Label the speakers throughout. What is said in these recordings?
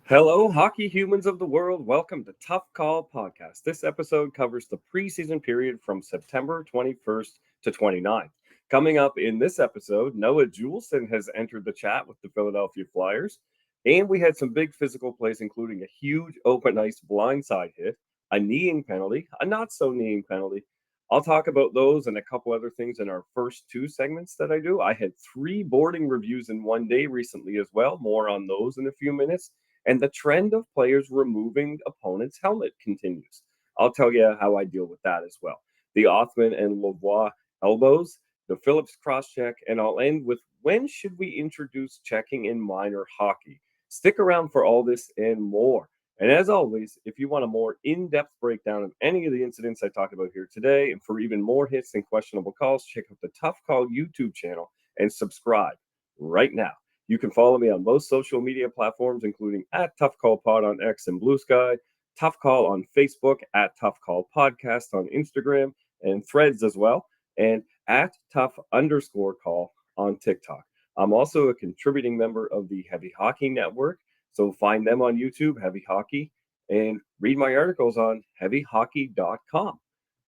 Speaker 1: Hello, hockey humans of the world. Welcome to Tough Call Podcast. This episode covers the preseason period from September 21st to 29th. Coming up in this episode, Noah Juleson has entered the chat with the Philadelphia Flyers. And we had some big physical plays, including a huge open ice blindside hit, a kneeing penalty, a not so kneeing penalty. I'll talk about those and a couple other things in our first two segments that I do. I had three boarding reviews in one day recently as well. More on those in a few minutes. And the trend of players removing opponents' helmet continues. I'll tell you how I deal with that as well. The Othman and Lavoie elbows, the Phillips cross check, and I'll end with when should we introduce checking in minor hockey? Stick around for all this and more. And as always, if you want a more in depth breakdown of any of the incidents I talked about here today, and for even more hits and questionable calls, check out the Tough Call YouTube channel and subscribe right now. You can follow me on most social media platforms, including at Tough Call Pod on X and Blue Sky, Tough Call on Facebook, at Tough Call Podcast on Instagram and Threads as well, and at Tough_Call on TikTok. I'm also a contributing member of the Heavy Hockey Network, so find them on YouTube, Heavy Hockey, and read my articles on heavyhockey.com.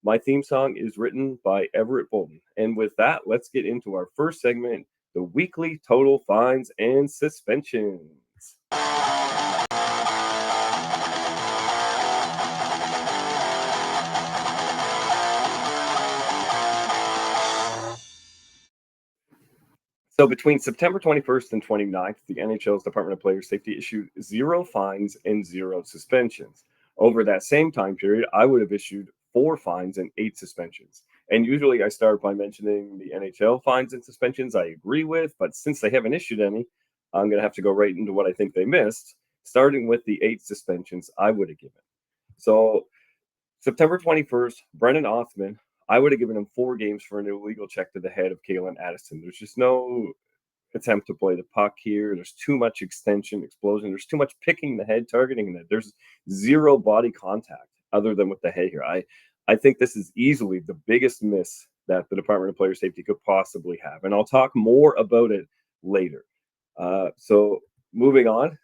Speaker 1: My theme song is written by Everett Bolton. And with that, let's get into our first segment, the weekly total fines and suspensions. So between September 21st and 29th, the NHL's Department of Player Safety issued 0 fines and 0 suspensions. Over that same time period, I would have issued 4 fines and 8 suspensions. And usually I start by mentioning the NHL fines and suspensions I agree with, but since they haven't issued any, I'm going to have to go right into what I think they missed, starting with the 8 suspensions I would have given. So September 21st, Brennan Othman, I would have given him 4 games for an illegal check to the head of Kalen Addison. There's just no attempt to play the puck here. There's too much extension, explosion. There's too much picking the head, targeting it. There's 0 body contact other than with the head here. I think this is easily the biggest miss that the Department of Player Safety could possibly have. And I'll talk more about it later. So moving on,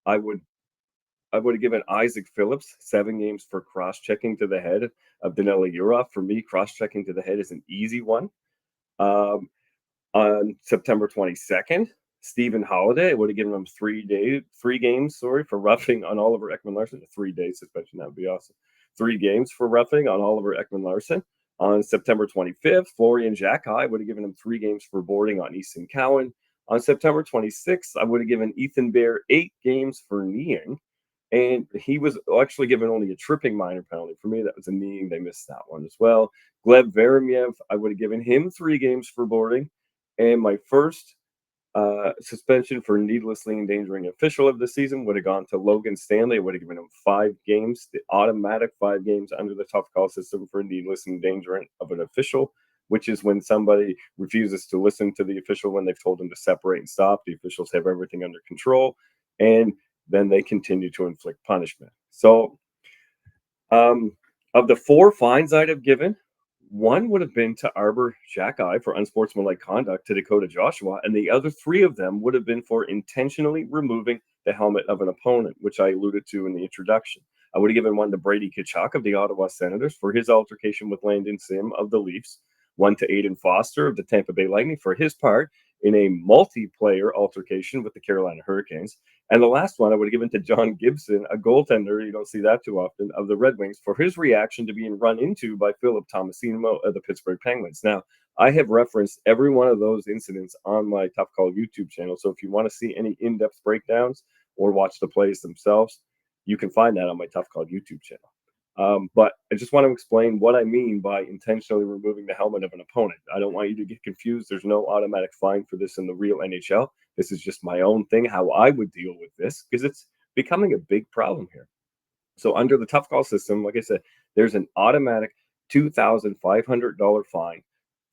Speaker 1: I would have given Isaac Phillips 7 games for cross-checking to the head of Danila Yurov. For me, cross-checking to the head is an easy one. On September 22nd, Stephen Holiday, I would have given him 3 games, for roughing on Oliver Ekman-Larsson. A 3-day suspension, that would be awesome. 3 games for roughing on Oliver Ekman-Larsson. On September 25th, Florian Xhekaj, I would have given him 3 games for boarding on Easton Cowan. On September 26th, I would have given Ethan Bear 8 games for kneeing. And he was actually given only a tripping minor penalty. For me, that was a kneeing. They missed that one as well. Gleb Veremyev, I would have given him 3 games for boarding. And my first suspension for needlessly endangering an official of the season would have gone to Logan Stanley. I would have given him 5 games, the automatic 5 games under the tough call system for needless endangerment of an official, which is when somebody refuses to listen to the official when they've told them to separate and stop. The officials have everything under control, and then they continue to inflict punishment. So of the 4 fines I'd have given, 1 would have been to Arbor Xhekaj for unsportsmanlike conduct to Dakota Joshua, and the other 3 of them would have been for intentionally removing the helmet of an opponent, which I alluded to in the introduction. I would have given 1 to Brady Tkachuk of the Ottawa Senators for his altercation with Landon Sim of the Leafs, 1 to Aiden Foster of the Tampa Bay Lightning for his part in a multiplayer altercation with the Carolina Hurricanes. And the last one I would have given to John Gibson, a goaltender, you don't see that too often, of the Red Wings, for his reaction to being run into by Philip Tomasino of the Pittsburgh Penguins. Now, I have referenced every one of those incidents on my Tough Call YouTube channel, so if you want to see any in-depth breakdowns or watch the plays themselves, you can find that on my Tough Call YouTube channel. But I just want to explain what I mean by intentionally removing the helmet of an opponent. I don't want you to get confused. There's no automatic fine for this in the real NHL. This is just my own thing, how I would deal with this, because it's becoming a big problem here. So under the tough call system, like I said, there's an automatic $2,500 fine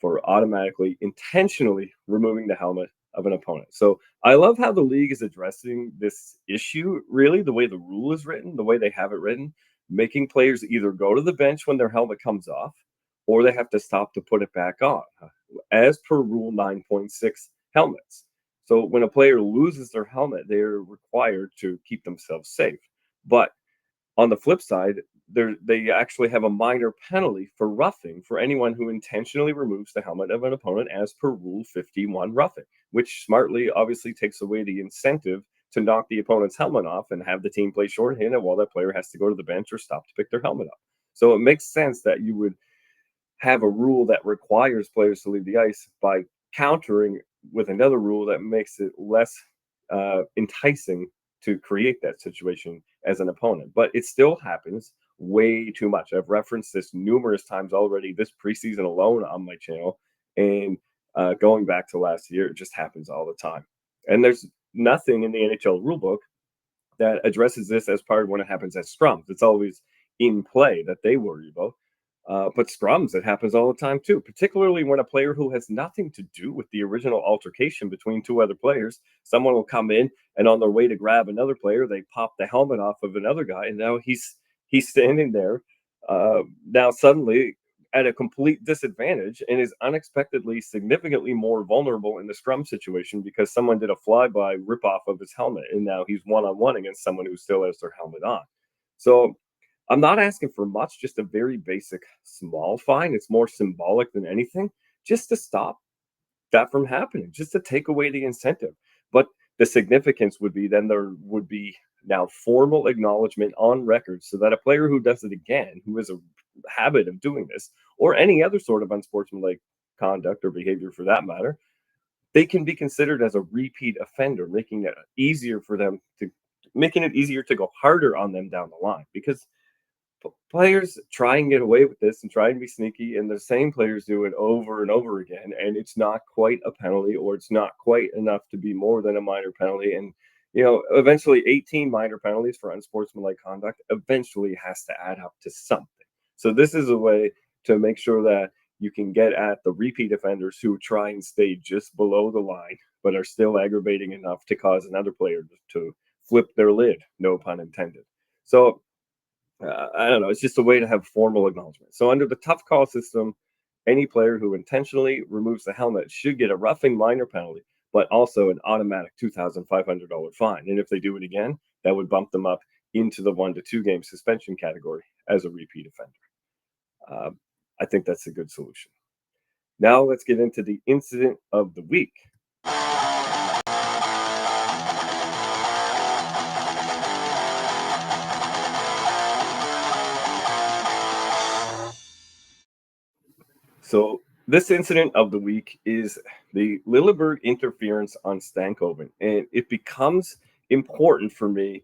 Speaker 1: for automatically, intentionally removing the helmet of an opponent. So I love how the league is addressing this issue, really, the way the rule is written, the way they have it written, making players either go to the bench when their helmet comes off or they have to stop to put it back on, as per Rule 9.6 helmets. So when a player loses their helmet, they're required to keep themselves safe. But on the flip side, they actually have a minor penalty for roughing for anyone who intentionally removes the helmet of an opponent as per Rule 51 roughing, which smartly obviously takes away the incentive to knock the opponent's helmet off and have the team play shorthanded while that player has to go to the bench or stop to pick their helmet up. So it makes sense that you would have a rule that requires players to leave the ice by countering with another rule that makes it less enticing to create that situation as an opponent. But it still happens way too much. I've referenced this numerous times already this preseason alone on my channel. And going back to last year, it just happens all the time. And there's nothing in the NHL rulebook that addresses this as part of when it happens at scrums. It's always in play that they worry about. But scrums, it happens all the time too, particularly when a player who has nothing to do with the original altercation between two other players, someone will come in and on their way to grab another player, they pop the helmet off of another guy, and now he's standing there now suddenly at a complete disadvantage and is unexpectedly significantly more vulnerable in the scrum situation because someone did a flyby rip off of his helmet and now he's one-on-one against someone who still has their helmet on. So I'm not asking for much, just a very basic small fine. It's more symbolic than anything, just to stop that from happening, just to take away the incentive. But the significance would be then there would be now formal acknowledgement on record so that a player who does it again, who has a habit of doing this, or any other sort of unsportsmanlike conduct or behavior for that matter, they can be considered as a repeat offender, making it easier to go harder on them down the line because players try and get away with this and try and be sneaky, and the same players do it over and over again, and it's not quite a penalty, or it's not quite enough to be more than a minor penalty. And eventually, 18 minor penalties for unsportsmanlike conduct eventually has to add up to something. So this is a way to make sure that you can get at the repeat offenders who try and stay just below the line, but are still aggravating enough to cause another player to flip their lid. No pun intended. So I don't know. It's just a way to have formal acknowledgement. So under the tough call system, any player who intentionally removes the helmet should get a roughing minor penalty, but also an automatic $2,500 fine. And if they do it again, that would bump them up into the 1 to 2 game suspension category as a repeat offender. I think that's a good solution. Now let's get into the incident of the week. So this incident of the week is the Lilleberg interference on Stankoven, and it becomes important for me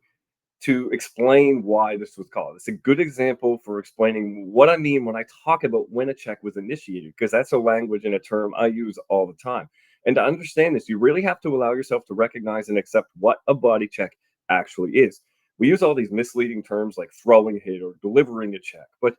Speaker 1: to explain why this was called. It's a good example for explaining what I mean when I talk about when a check was initiated, because that's a language and a term I use all the time. And to understand this, you really have to allow yourself to recognize and accept what a body check actually is. We use all these misleading terms like throwing a hit or delivering a check, but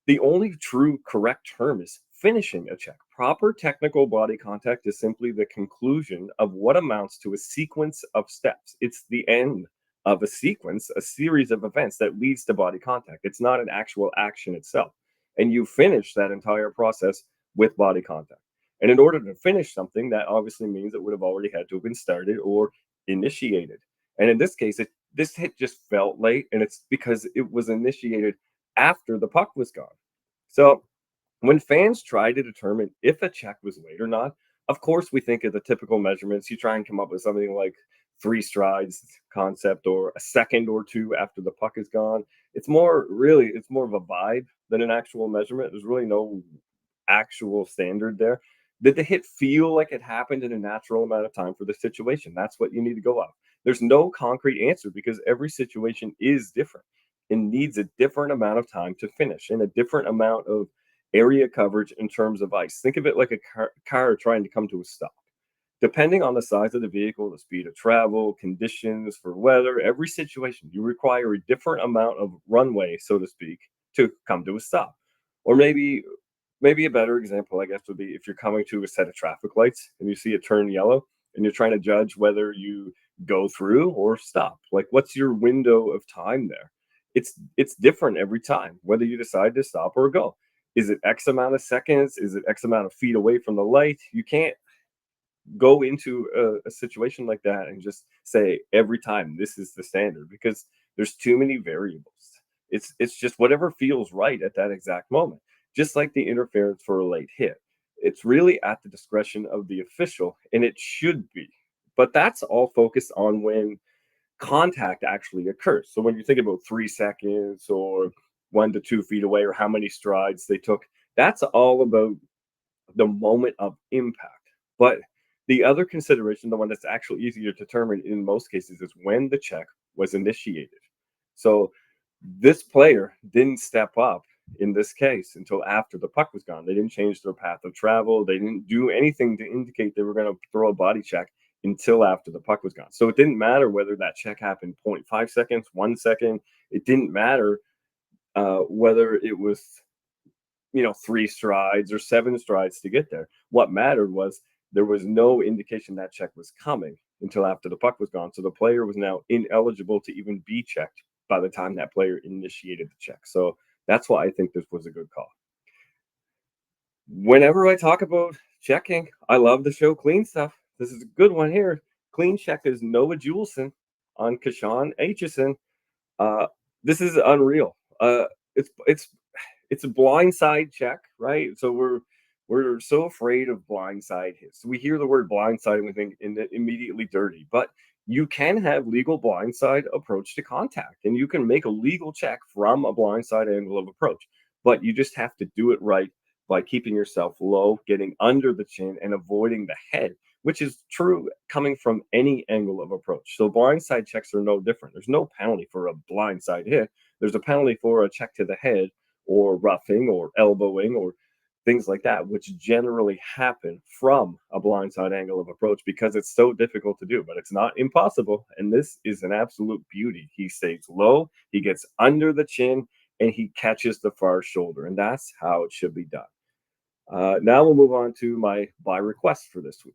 Speaker 1: the only true correct term is finishing a check. Proper technical body contact is simply the conclusion of what amounts to a sequence of steps. It's the end of a sequence, a series of events that leads to body contact. It's not an actual action itself. And you finish that entire process with body contact. And in order to finish something, that obviously means it would have already had to have been started or initiated. And in this case, this hit just felt late, and it's because it was initiated after the puck was gone. So when fans try to determine if a check was late or not, of course, we think of the typical measurements. You try and come up with something like 3 strides concept or a second or two after the puck is gone. It's more of a vibe than an actual measurement. There's really no actual standard there. Did the hit feel like it happened in a natural amount of time for the situation? That's what you need to go off. There's no concrete answer because every situation is different and needs a different amount of time to finish and a different amount of area coverage in terms of ice. Think of it like a car trying to come to a stop. Depending on the size of the vehicle, the speed of travel, conditions for weather, every situation, you require a different amount of runway, so to speak, to come to a stop. Or maybe a better example, I guess, would be if you're coming to a set of traffic lights and you see it turn yellow and you're trying to judge whether you go through or stop. Like, what's your window of time there? It's different every time, whether you decide to stop or go. Is it X amount of seconds? Is it X amount of feet away from the light? You can't go into a situation like that and just say every time this is the standard, because there's too many variables. It's just whatever feels right at that exact moment. Just like the interference for a late hit. It's really at the discretion of the official, and it should be. But that's all focused on when contact actually occurs. So when you think about 3 seconds or 1 to 2 feet away or how many strides they took, that's all about the moment of impact. But the other consideration, the one that's actually easier to determine in most cases, is when the check was initiated. So this player didn't step up in this case until after the puck was gone. They didn't change their path of travel. They didn't do anything to indicate they were going to throw a body check until after the puck was gone. So it didn't matter whether that check happened 0.5 seconds, 1 second. It didn't matter whether it was 3 strides or 7 strides to get there. What mattered was there was no indication that check was coming until after the puck was gone. So the player was now ineligible to even be checked by the time that player initiated the check. So that's why I think this was a good call. Whenever I talk about checking, I love the show Clean Stuff. This is a good one here. Clean check is Noah Juleson on Kashawn Aitchison. Uh, this is unreal. It's a blindside check, right? So we're so afraid of blindside hits. We hear the word blindside and we think immediately dirty, but you can have legal blindside approach to contact, and you can make a legal check from a blindside angle of approach, but you just have to do it right by keeping yourself low, getting under the chin, and avoiding the head, which is true coming from any angle of approach. So blindside checks are no different. There's no penalty for a blindside hit. There's a penalty for a check to the head or roughing or elbowing or things like that, which generally happen from a blindside angle of approach because it's so difficult to do, but it's not impossible. And this is an absolute beauty. He stays low, he gets under the chin, and he catches the far shoulder. And that's how it should be done. Now we'll move on to my by request for this week.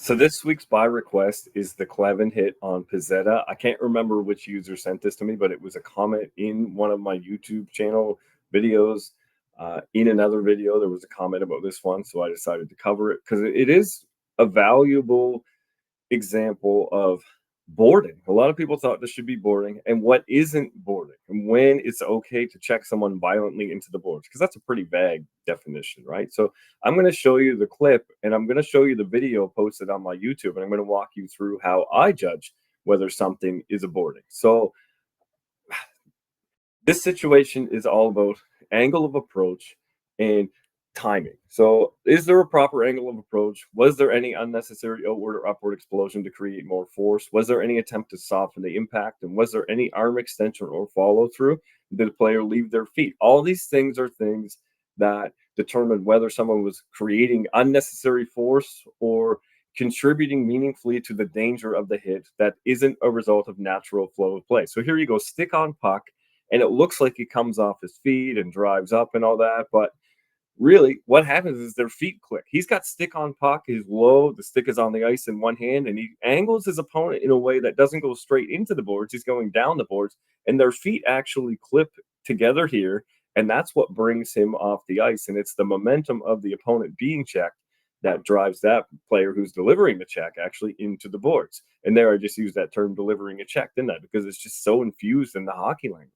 Speaker 1: So this week's buy request is the Clevin hit on Pizzetta. I can't remember which user sent this to me, but it was a comment in one of my YouTube channel videos. In another video, there was a comment about this one, so I decided to cover it because it is a valuable example of boarding. A lot of people thought this should be boarding, and what isn't boarding, and when it's okay to check someone violently into the boards, because that's a pretty vague definition, right? So I'm going to show you the clip, and I'm going to show you the video posted on my YouTube, and I'm going to walk you through how I judge whether something is a boarding. So this situation is all about angle of approach and timing. So, is there a proper angle of approach? Was there any unnecessary outward or upward explosion to create more force? Was there any attempt to soften the impact? And was there any arm extension or follow through? Did the player leave their feet? All these things are things that determine whether someone was creating unnecessary force or contributing meaningfully to the danger of the hit that isn't a result of natural flow of play. So here you go, stick on puck, and it looks like he comes off his feet and drives up and all that, but really what happens is their feet click. He's got stick on puck, he's low, the stick is on the ice in one hand, and he angles his opponent in a way that doesn't go straight into the boards. He's going down the boards, and their feet actually clip together here, and that's what brings him off the ice. And it's the momentum of the opponent being checked that drives that player who's delivering the check actually into the boards. And there I just use that term delivering a check, didn't I? Because it's just so infused in the hockey language.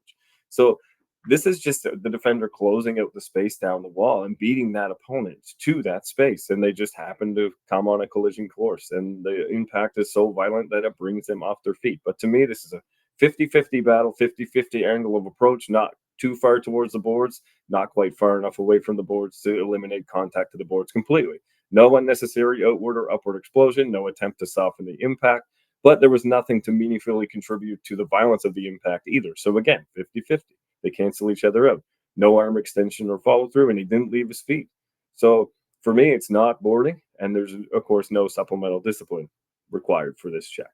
Speaker 1: So this is just the defender closing out the space down the wall and beating that opponent to that space. And they just happen to come on a collision course. And the impact is so violent that it brings them off their feet. But to me, this is a 50-50 battle, 50-50 angle of approach, not too far towards the boards, not quite far enough away from the boards to eliminate contact to the boards completely. No unnecessary outward or upward explosion, no attempt to soften the impact, but there was nothing to meaningfully contribute to the violence of the impact either. So again, 50-50. They cancel each other out. No arm extension or follow through, and he didn't leave his feet. So for me, it's not boarding, and there's of course no supplemental discipline required for this check.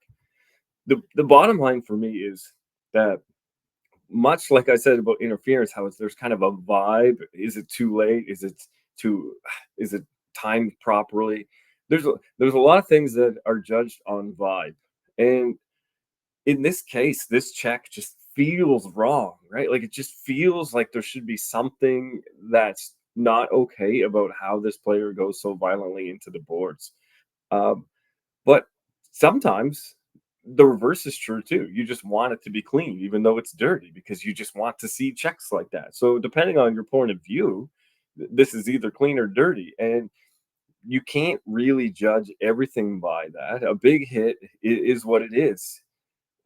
Speaker 1: The bottom line for me is that, much like I said about interference, how there's kind of a vibe. Is it too late? Too is it timed properly? There's a lot of things that are judged on vibe, and in this case, this check just feels wrong, right? Like it just feels like there should be something that's not okay about how this player goes so violently into the boards. Um, but sometimes the reverse is true too. You just want it to be clean, even though it's dirty, because you just want to see checks like that. So, depending on your point of view, this is either clean or dirty. And you can't really judge everything by that. A big hit is what it is.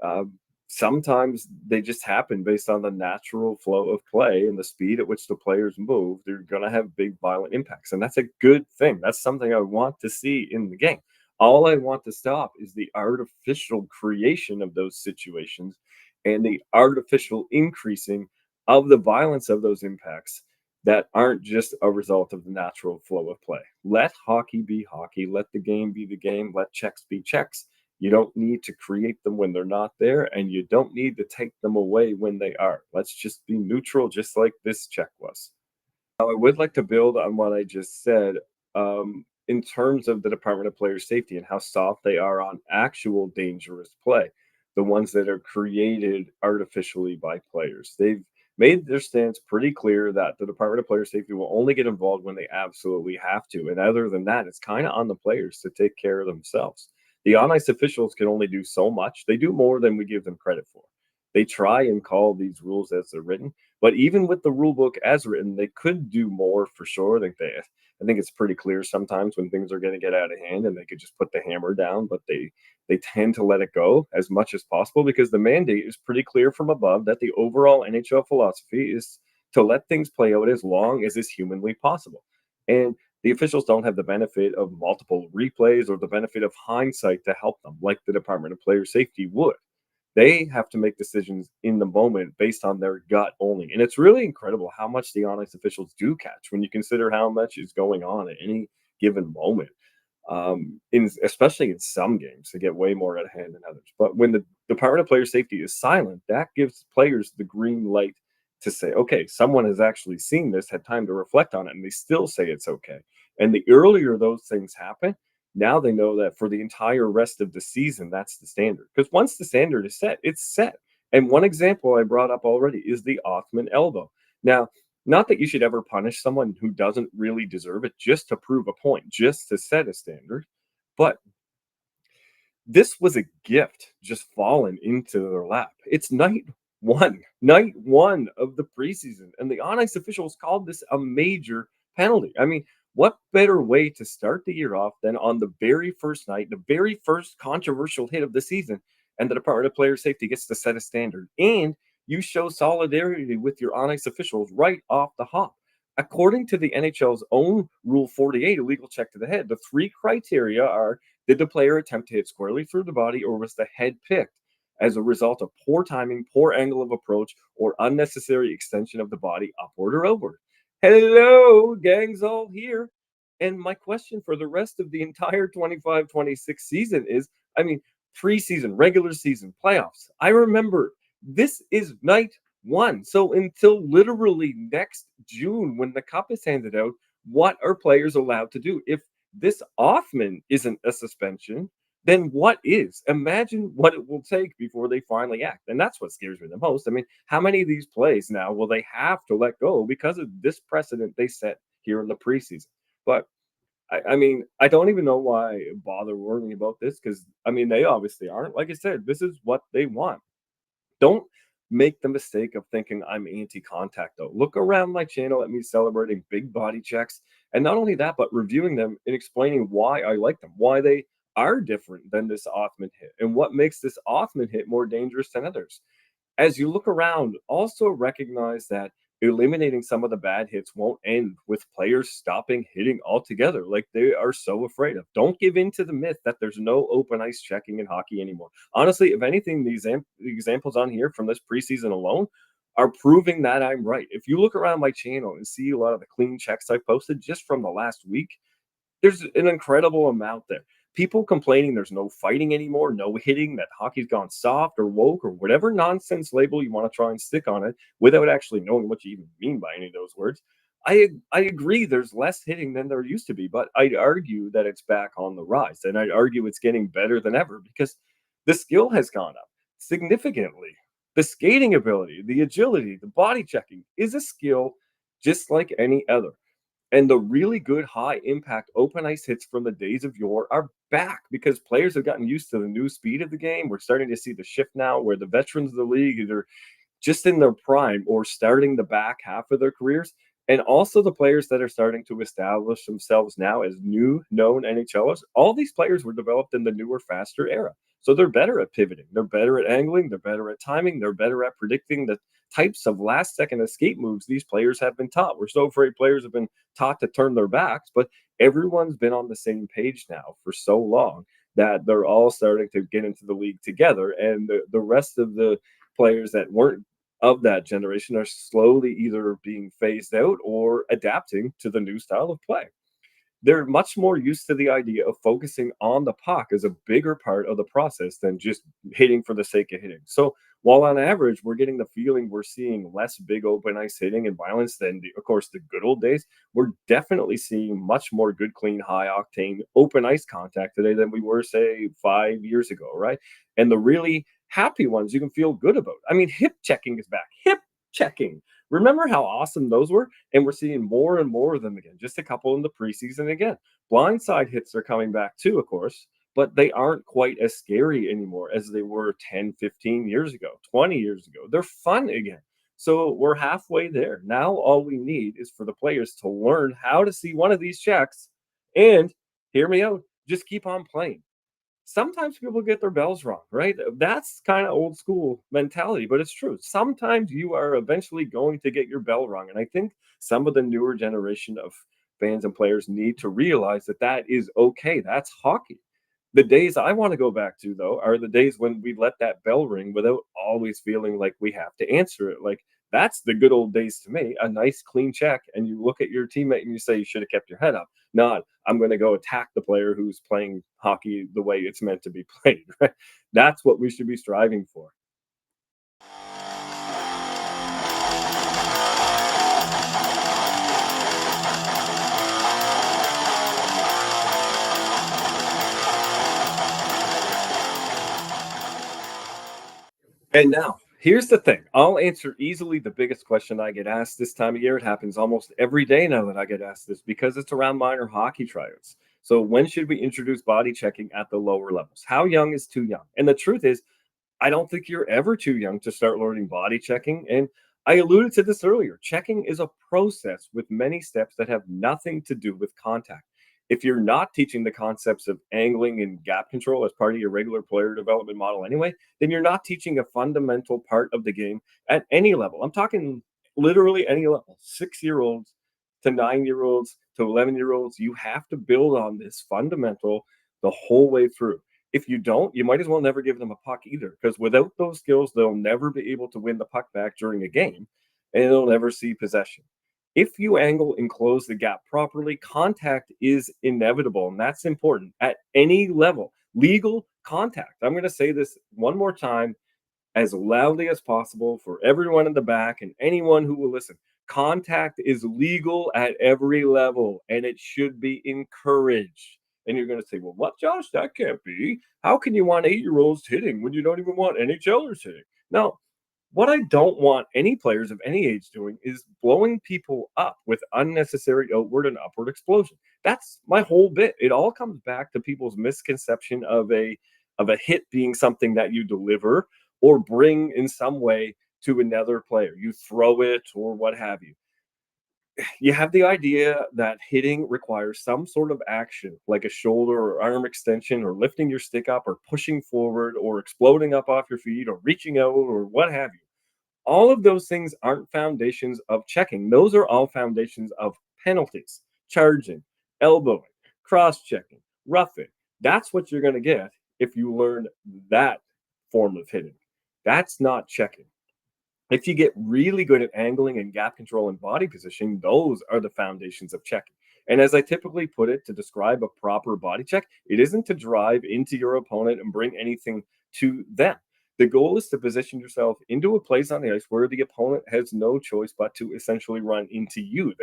Speaker 1: Um, Sometimes they just happen based on the natural flow of play and the speed at which the players move. They're going to have big violent impacts, and that's a good thing. That's something I want to see in the game. All I want to stop is the artificial creation of those situations and the artificial increasing of the violence of those impacts that aren't just a result of the natural flow of play. Let hockey be hockey. Let the game be the game. Let checks be checks. You don't need to create them when they're not there, and you don't need to take them away when they are. Let's just be neutral, just like this check was. Now, I would like to build on what I just said in terms of the Department of Player Safety and how soft they are on actual dangerous play, the ones that are created artificially by players. They've made their stance pretty clear that the Department of Player Safety will only get involved when they absolutely have to. And other than that, it's kind of on the players to take care of themselves. The on ice officials can only do so much. They do more than we give them credit for. They try and call these rules as they're written, but even with the rule book as written, they could do more for sure. I think it's pretty clear sometimes when things are going to get out of hand, and they could just put the hammer down, but they tend to let it go as much as possible because the mandate is pretty clear from above that the overall NHL philosophy is to let things play out as long as is humanly possible. And the officials don't have the benefit of multiple replays or the benefit of hindsight to help them, like the Department of Player Safety would. They have to make decisions in the moment based on their gut only. And it's really incredible how much the on ice officials do catch when you consider how much is going on at any given moment. In especially in some games, they get way more out of hand than others. But when the Department of Player Safety is silent, that gives players the green light to say, okay, someone has actually seen this, had time to reflect on it, and they still say it's okay. And the earlier those things happen, now they know that for the entire rest of the season, that's the standard. Because once the standard is set, it's set. And one example I brought up already is the Othman elbow. Now, not that you should ever punish someone who doesn't really deserve it just to prove a point, just to set a standard, but this was a gift just fallen into their lap. It's night one of the preseason, and the on ice officials called this a major penalty. I mean, what better way to start the year off than on the very first night, the very first controversial hit of the season, and the Department of Player Safety gets to set a standard, and you show solidarity with your on ice officials right off the hop. According to the NHL's own Rule 48, illegal check to the head, the three criteria are: did the player attempt to hit squarely through the body, or was the head picked as a result of poor timing, poor angle of approach, or unnecessary extension of the body upward or outward? Hello, gang's all here. And my question for the rest of the entire 25-26 season is, I mean, preseason, regular season, playoffs. I remember this is night one. So until literally next June, when the cup is handed out, what are players allowed to do? If this Offman isn't a suspension, then what is? Imagine what it will take before they finally act. And that's what scares me the most. I mean, how many of these plays now will they have to let go because of this precedent they set here in the preseason? But I mean, I don't even know why bother worrying about this because I mean, they obviously aren't. Like I said, this is what they want. Don't make the mistake of thinking I'm anti-contact though. Look around my channel at me celebrating big body checks. And not only that, but reviewing them and explaining why I like them, why they are different than this Othman hit, and what makes this Othman hit more dangerous than others. As you look around, also recognize that eliminating some of the bad hits won't end with players stopping hitting altogether like they are so afraid of. Don't give in to the myth that there's no open ice checking in hockey anymore. Honestly, if anything, the examples on here from this preseason alone are proving that I'm right. If you look around my channel and see a lot of the clean checks I posted just from the last week, there's an incredible amount there. People complaining there's no fighting anymore, no hitting, that hockey's gone soft or woke or whatever nonsense label you want to try and stick on it without actually knowing what you even mean by any of those words. I agree there's less hitting than there used to be, but I'd argue that it's back on the rise. And I'd argue it's getting better than ever because the skill has gone up. significantly. The skating ability, the agility, the body checking is a skill just like any other. And the really good high impact open ice hits from the days of yore are back because players have gotten used to the new speed of the game. We're starting to see the shift now where the veterans of the league either just in their prime or starting the back half of their careers. And also the players that are starting to establish themselves now as new known NHLers. All these players were developed in the newer, faster era. So they're better at pivoting, they're better at angling, they're better at timing, they're better at predicting the types of last second escape moves these players have been taught. We're so afraid players have been taught to turn their backs, but everyone's been on the same page now for so long that they're all starting to get into the league together. And the rest of the players that weren't of that generation are slowly either being phased out or adapting to the new style of play. They're much more used to the idea of focusing on the puck as a bigger part of the process than just hitting for the sake of hitting. So while on average we're getting the feeling we're seeing less big open ice hitting and violence than of course the good old days, we're definitely seeing much more good, clean, high octane open ice contact today than we were say 5 years ago, right? And the really happy ones you can feel good about. I mean, hip checking is back. Hip checking. Remember how awesome those were? And we're seeing more and more of them again. Just a couple in the preseason again. Blindside hits are coming back too, of course, but they aren't quite as scary anymore as they were 10, 15 years ago, 20 years ago. They're fun again. So we're halfway there. Now all we need is for the players to learn how to see one of these checks and hear me out. Just keep on playing. Sometimes people get their bells wrong, right? That's kind of old school mentality, but it's true. Sometimes you are eventually going to get your bell wrong. And I think some of the newer generation of fans and players need to realize that that is okay. That's hockey. The days I want to go back to, though, are the days when we let that bell ring without always feeling like we have to answer it. Like, that's the good old days to me. A nice, clean check, and you look at your teammate and you say, you should have kept your head up. Not, I'm going to go attack the player who's playing hockey the way it's meant to be played. Right? That's what we should be striving for. And now, here's the thing. I'll answer easily the biggest question I get asked this time of year. It happens almost every day now that I get asked this because it's around minor hockey tryouts. So, when should we introduce body checking at the lower levels? How young is too young? And the truth is, I don't think you're ever too young to start learning body checking. And I alluded to this earlier. Checking is a process with many steps that have nothing to do with contact. If you're not teaching the concepts of angling and gap control as part of your regular player development model anyway, then you're not teaching a fundamental part of the game at any level. I'm talking literally any level, 6 year olds to 9 year olds to 11 year olds. You have to build on this fundamental the whole way through. If you don't, you might as well never give them a puck either, because without those skills, they'll never be able to win the puck back during a game and they'll never see possession. If you angle and close the gap properly, contact is inevitable, and that's important at any level. Legal contact. I'm going to say this one more time as loudly as possible for everyone in the back and anyone who will listen. Contact is legal at every level and it should be encouraged. And you're going to say, well, what, Josh? That can't be. How can you want 8 year olds hitting when you don't even want NHLers hitting? Now, what I don't want any players of any age doing is blowing people up with unnecessary outward and upward explosion. That's my whole bit. It all comes back to people's misconception of a hit being something that you deliver or bring in some way to another player. You throw it or what have you. You have the idea that hitting requires some sort of action, like a shoulder or arm extension, or lifting your stick up, or pushing forward, or exploding up off your feet, or reaching out, or what have you. All of those things aren't foundations of checking. Those are all foundations of penalties, charging, elbowing, cross checking, roughing. That's what you're going to get if you learn that form of hitting. That's not checking. If you get really good at angling and gap control and body positioning, those are the foundations of checking. And as I typically put it to describe a proper body check, it isn't to drive into your opponent and bring anything to them. The goal is to position yourself into a place on the ice where the opponent has no choice but to essentially run into you.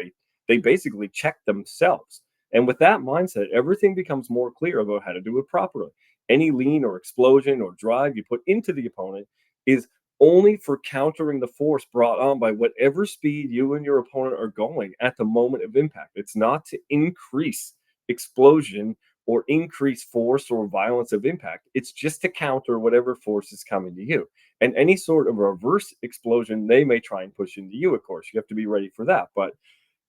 Speaker 1: They basically check themselves. And with that mindset, everything becomes more clear about how to do it properly. Any lean or explosion or drive you put into the opponent is only for countering the force brought on by whatever speed you and your opponent are going at the moment of impact. It's not to increase explosion or increase force or violence of impact. It's just to counter whatever force is coming to you. And any sort of reverse explosion they may try and push into you, of course. You have to be ready for that. But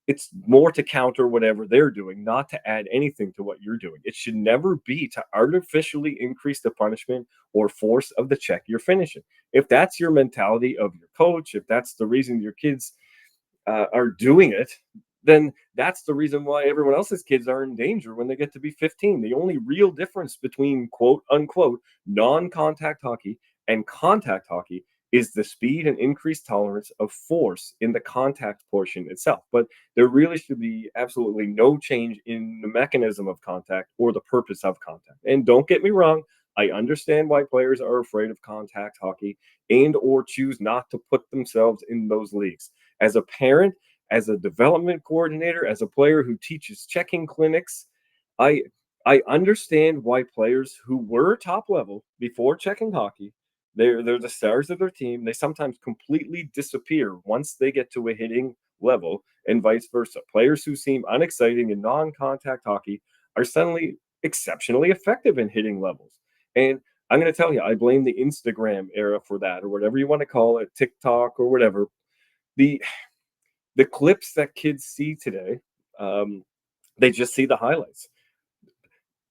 Speaker 1: it's more to counter whatever they're doing, not to add anything to what you're doing. It should never be to artificially increase the punishment or force of the check you're finishing. If that's your mentality of your coach, if that's the reason your kids are doing it, then that's the reason why everyone else's kids are in danger when they get to be 15. The only real difference between quote unquote non contact hockey and contact hockey is the speed and increased tolerance of force in the contact portion itself. But there really should be absolutely no change in the mechanism of contact or the purpose of contact. And don't get me wrong, I understand why players are afraid of contact hockey and or choose not to put themselves in those leagues. As a parent, as a development coordinator, as a player who teaches checking clinics, I I understand why players who were top level before checking hockey, they're the stars of their team. They sometimes completely disappear once they get to a hitting level, and vice versa. Players who seem unexciting in non-contact hockey are suddenly exceptionally effective in hitting levels. And I'm going to tell you, I blame the Instagram era for that, or whatever you want to call it, TikTok or whatever. The the clips that kids see today, um, they just see the highlights.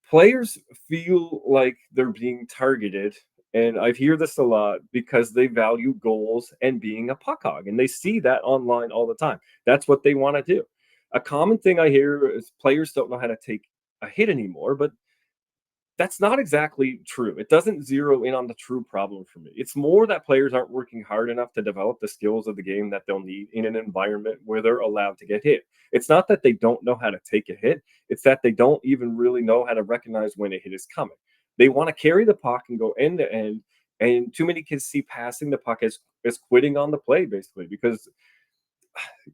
Speaker 1: Players feel like they're being targeted, and I hear this a lot because they value goals and being a puck hog, and they see that online all the time. That's what they want to do. A common thing I hear is players don't know how to take a hit anymore, but that's not exactly true. It doesn't zero in on the true problem for me. It's more that players aren't working hard enough to develop the skills of the game that they'll need in an environment where they're allowed to get hit. It's not that they don't know how to take a hit, it's that they don't even really know how to recognize when a hit is coming. They want to carry the puck and go end to end, and too many kids see passing the puck as quitting on the play basically because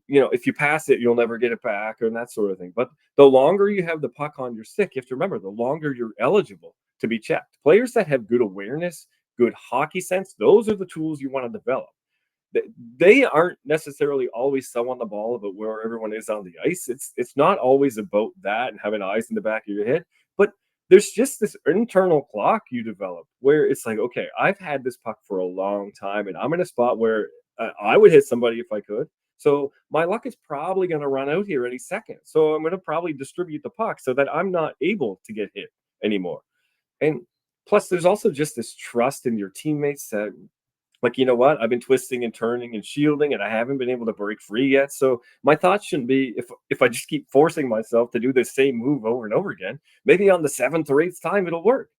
Speaker 1: if you pass it, you'll never get it back and that sort of thing. But the longer you have the puck on your stick, you have to remember the longer you're eligible to be checked. Players that have good awareness, good hockey sense, those are the tools you want to develop. They aren't necessarily always so on the ball about where everyone is on the ice. It's not always about that and having eyes in the back of your head, but there's just this internal clock you develop where it's like, okay, I've had this puck for a long time, and I'm in a spot where I would hit somebody if I could. So my luck is probably going to run out here any second. So I'm going to probably distribute the puck so that I'm not able to get hit anymore. And plus, there's also just this trust in your teammates that like, you know what? I've been twisting and turning and shielding, and I haven't been able to break free yet. So my thoughts shouldn't be if I just keep forcing myself to do the same move over and over again, maybe on the seventh or eighth time it'll work.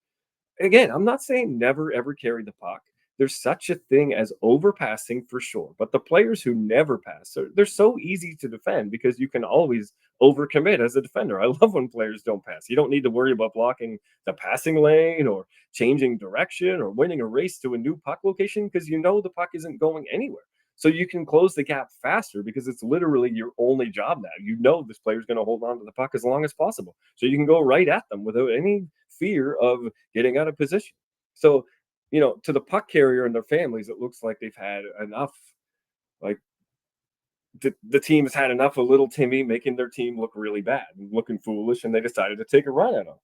Speaker 1: Again, I'm not saying never ever carry the puck. There's such a thing as overpassing for sure. But the players who never pass, they're so easy to defend because you can always overcommit as a defender. I love when players don't pass. You don't need to worry about blocking the passing lane or changing direction or winning a race to a new puck location because you know the puck isn't going anywhere. So you can close the gap faster because it's literally your only job now. You know this player's going to hold on to the puck as long as possible. So you can go right at them without any fear of getting out of position. So, to the puck carrier and their families, it looks like they've had enough. Like the team has had enough of little Timmy making their team look really bad and looking foolish, and they decided to take a run at him.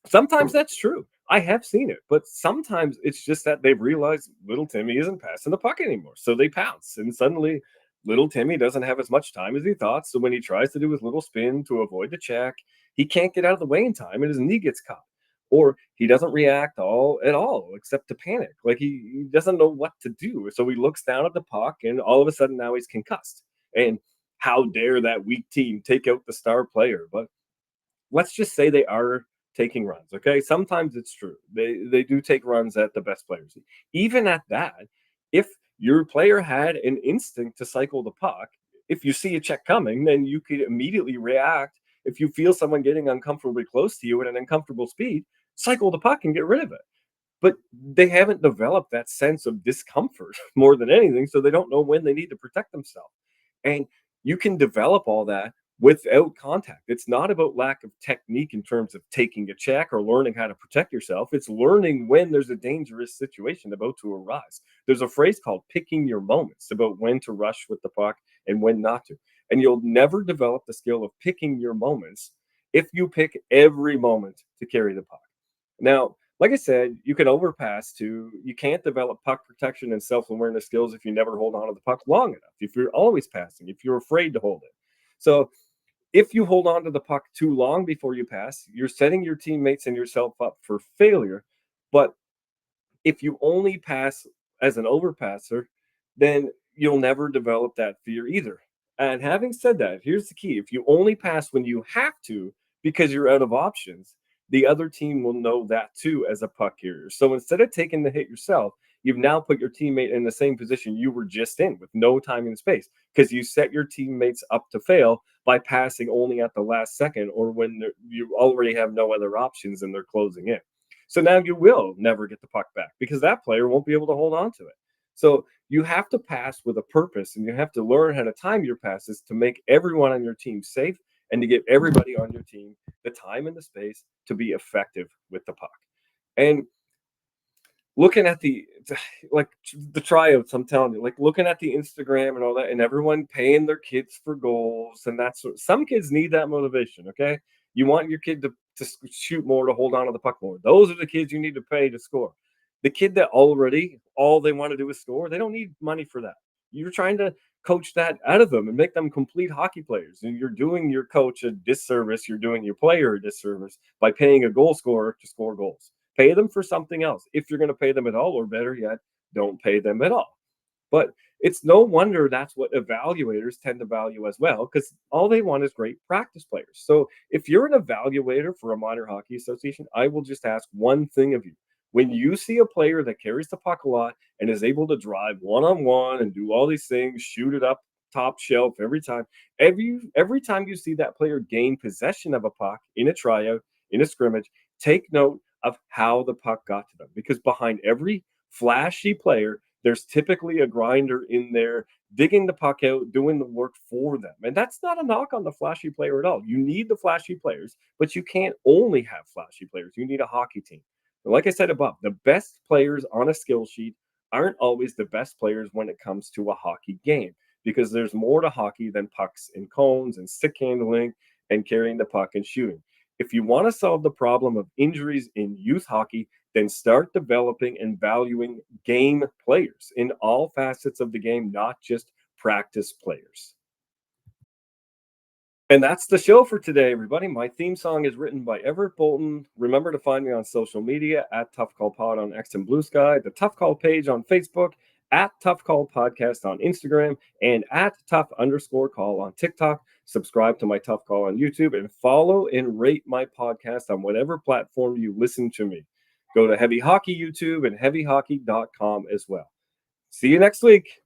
Speaker 1: Sometimes that's true. I have seen it, but sometimes it's just that they've realized little Timmy isn't passing the puck anymore. So they pounce, and suddenly little Timmy doesn't have as much time as he thought. So when he tries to do his little spin to avoid the check, he can't get out of the way in time, and his knee gets caught. Or he doesn't react all at all except to panic. Like he doesn't know what to do. So he looks down at the puck, and all of a sudden now he's concussed. And how dare that weak team take out the star player? But let's just say they are taking runs. Okay, sometimes it's true they do take runs at the best players. Even at that, if your player had an instinct to cycle the puck, if you see a check coming, then you could immediately react. If you feel someone getting uncomfortably close to you at an uncomfortable speed, cycle the puck and get rid of it. But they haven't developed that sense of discomfort more than anything, so they don't know when they need to protect themselves. And you can develop all that without contact. It's not about lack of technique in terms of taking a check or learning how to protect yourself. It's learning when there's a dangerous situation about to arise. There's a phrase called picking your moments about when to rush with the puck and when not to. And you'll never develop the skill of picking your moments if you pick every moment to carry the puck. Now, like I said, you can overpass too. You can't develop puck protection and self awareness skills if you never hold on to the puck long enough, if you're always passing, if you're afraid to hold it. So, if you hold on to the puck too long before you pass, you're setting your teammates and yourself up for failure. But if you only pass as an overpasser, then you'll never develop that fear either. And having said that, here's the key: if you only pass when you have to because you're out of options, the other team will know that too as a puck carrier. So instead of taking the hit yourself, you've now put your teammate in the same position you were just in with no time and space because you set your teammates up to fail by passing only at the last second or when you already have no other options and they're closing in. So now you will never get the puck back because that player won't be able to hold on to it. So you have to pass with a purpose and you have to learn how to time your passes to make everyone on your team safe and to give everybody on your team the time and the space to be effective with the puck. And looking at the like the tryouts, I'm telling you, like looking at the Instagram and all that, and everyone paying their kids for goals, and that's what some kids need that motivation. Okay, you want your kid to shoot more, to hold on to the puck more. Those are the kids you need to pay to score. The kid that already all they want to do is score, they don't need money for that. You're trying to coach that out of them and make them complete hockey players, and you're doing your coach a disservice. You're doing your player a disservice by paying a goal scorer to score goals. Pay them for something else if you're going to pay them at all, or better yet, don't pay them at all. But it's no wonder that's what evaluators tend to value as well, because all they want is great practice players. So if you're an evaluator for a minor hockey association, I will just ask one thing of you. When you see a player that carries the puck a lot and is able to drive one on one and do all these things, shoot it up top shelf every time you see that player gain possession of a puck in a tryout, in a scrimmage, take note of how the puck got to them. Because behind every flashy player, there's typically a grinder in there digging the puck out, doing the work for them. And that's not a knock on the flashy player at all. You need the flashy players, but you can't only have flashy players. You need a hockey team. And like I said above, the best players on a skill sheet aren't always the best players when it comes to a hockey game because there's more to hockey than pucks and cones and stick handling and carrying the puck and shooting. If you want to solve the problem of injuries in youth hockey, then start developing and valuing game players in all facets of the game, not just practice players. And that's the show for today, everybody. My theme song is written by Everett Bolton. Remember to find me on social media at Tough Call Pod on X and Blue Sky, the Tough Call page on Facebook, at Tough Call Podcast on Instagram, and at Tough_Call on TikTok. Subscribe to my Tough Call on YouTube and follow and rate my podcast on whatever platform you listen to me. Go to Heavy Hockey YouTube and heavyhockey.com as well. See you next week.